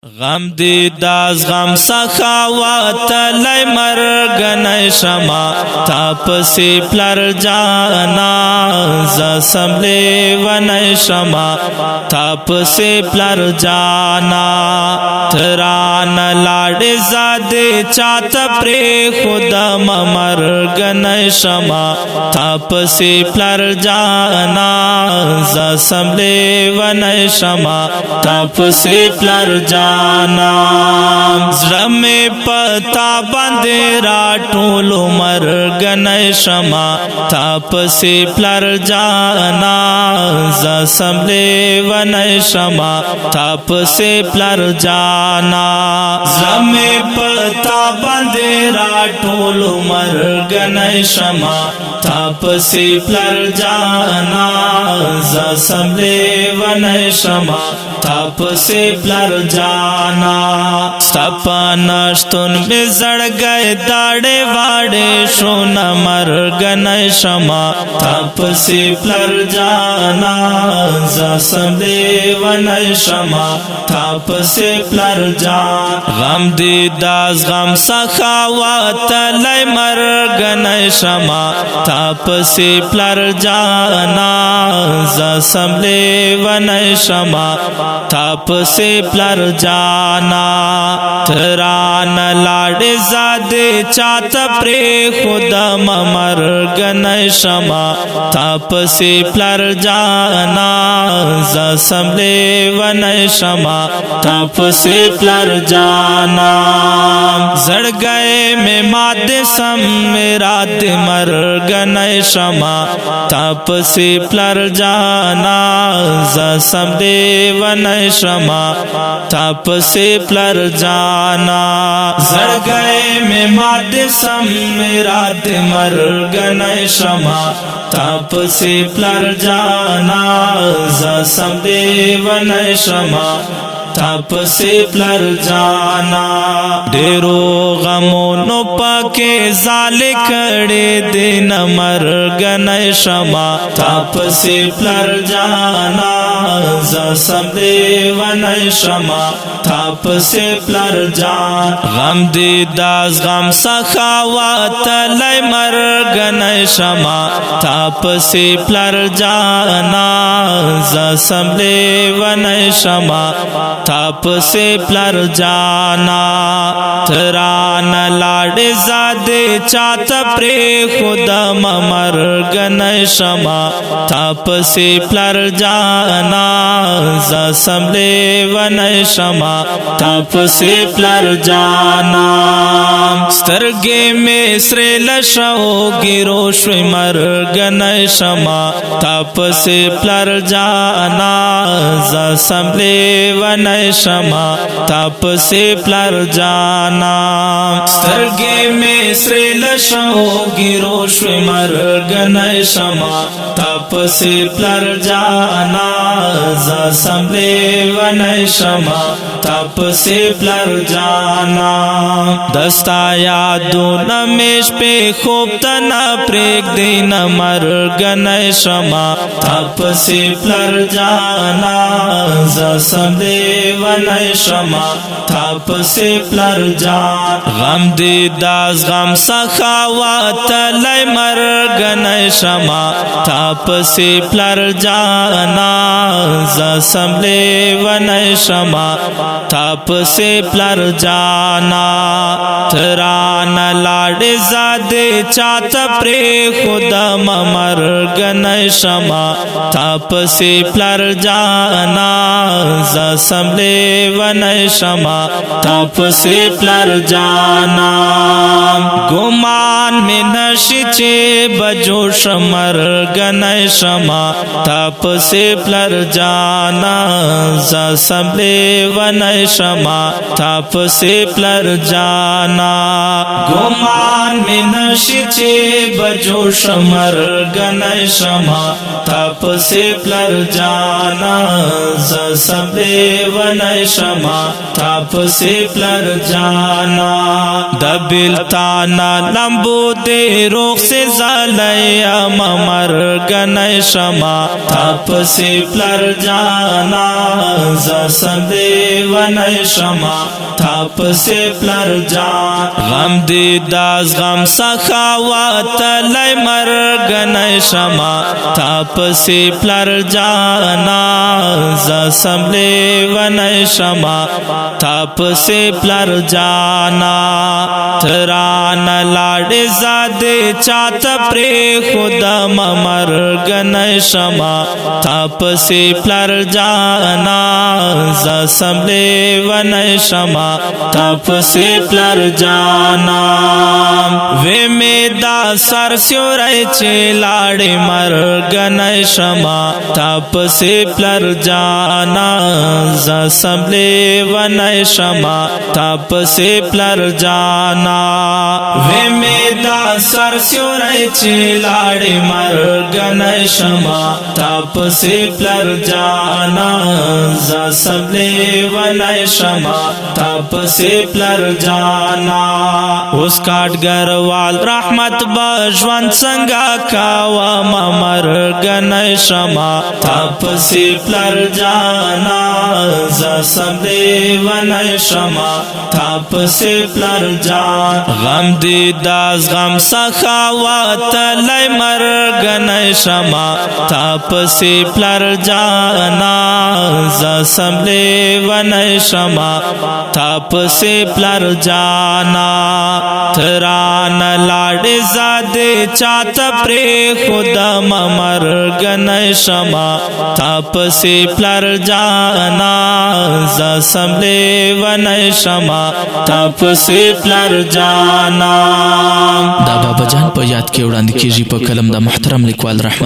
غم دی داز غم سخاوت لای مرگن شما تا پسی پلر جانا زسملی ون شما تا پسی پلر جانا تران لاڑ زادی چات پری خودم مرگن شما تا پسی پلر جانا زسملی ون شما تا پسی پلر جانا زرم پتا باندې را ټول مرګن شما تا پسې پلر جانا زسملی ون شما تا پسې پلر جانا زرم پتا باندې را ټول مرګن شما تا پسې پلر جانا زسملی ون شما تا پسې پلر جانا سپانشتون میں زڑ گئے داڑے واڑے شون مرگن شما تپ سے پلر جانا زسملی ون شما تپ سے پلر جانا غم دی داز غم سخاوت لای مرگن شما تپ سے پلر جانا زسملی ون شما تپ سے پلر جانا تران لاڑ زادی چات پری خودم مرگن شما تا پسی پلر جانا زسملی ون شما تا پسی پلر جانا زڑ گئے میں ماد سم میرا دی مرگن شما تا پسی پلر جانا زسملی ون شما تا پسی پلر جانا زڑ گئے میں ماد سم میرا دی مرگن شما تا پسی پلر جانا زسملی ون شما تا پسی پلر جانا ڈیرو غمونو پاکے زال کڑے دین مرگن شما تا پسی پلر جانا زسملی ون شما تا پسی پلر جانا غم دی داز غم سخاوت لای مرگن شما تا پسی پلر جانا زسملی ون شما تا پسی پلر جانا تران لاڑ زادی چات پری خودم مرگن شما تا پسی پلر جانا زسملی ون شما تا پسی پلر جانا سترگی میں سری لشو گیرو شوی مرگن شما تا پسی پلر جانا زسملی ون شما تا پسی پلر جانا سترگی میں سری لشو گیرو شوی مرگن شما تا پسی پلر جانا زسملی ون شما تا پسی پلر جانا دستا یادو نمیش پی خوب تنا پریک دین مرگن شما تا پسی پلر جانا زسملی ون شما تا پسی پلر جانا غم دی داز غم سخاوت لای مرگن شما تا پسی پلر جانا زسملی ون شما تا پسی پلر جانا تران لاڑ زادی چات پری خودم مرگن شما تا پسی پلر جانا زسملی ون شما تا پسی پلر جانا گمان میں نشی چی بجوش مرگن شما تا پسی پلر جانا زسملی ون شما تا پسی پلر جانا گمان میں نشی چی بجوش مرگن شما تا پسی پلر جانا زسملی ونی شما تاپ سے پلر جانا دبلتانا لمبو دے روح سے زالیا مرگنی شما تاپ سے پلر جانا زسم دے ونی شما تاپ سے پلر جانا غم دی داز غم سخاوات لئی مرگنی شما تاپ سے پلر جانا زسم لے ونی شما تاپ سے پلر جانا تران لاڑ زادے چات پری خودم مرگنی شما تاپ سے پلر جانا زسم لے ونی شما تاپ سے پلر جانا وی میدا سر سیوری چی لاڑی مرگنی شما تاپ سے پلر جانا زسم لے ونی شما تاپ سے پلر جانا وی میدا سر سیوری چی لاڑی مرگنی شما تاپ سے پلر جانا زسم لے ونی شما تاپ سے پلر جانا اس کاٹگر وال رحمت بجوان سنگا کاوا مرگنی شما تاپ سے پلر جانا زسم لے ونی شما تاپ سے پلر جانا غم دی داز غم سخاوات لئی مرگنی شما تاپ سے پلر جانا زسم لے ونی شما تاپ سے پلر جانا تران لاڑ زادے چات پری خودم مرگنی شما تاپ سے پلر جانا زسم لے ونی شما تاپ سے پلر جانا دا بابا جان په یاد کې وړاندې کیږي په کلم د محترم لیکوال رحمت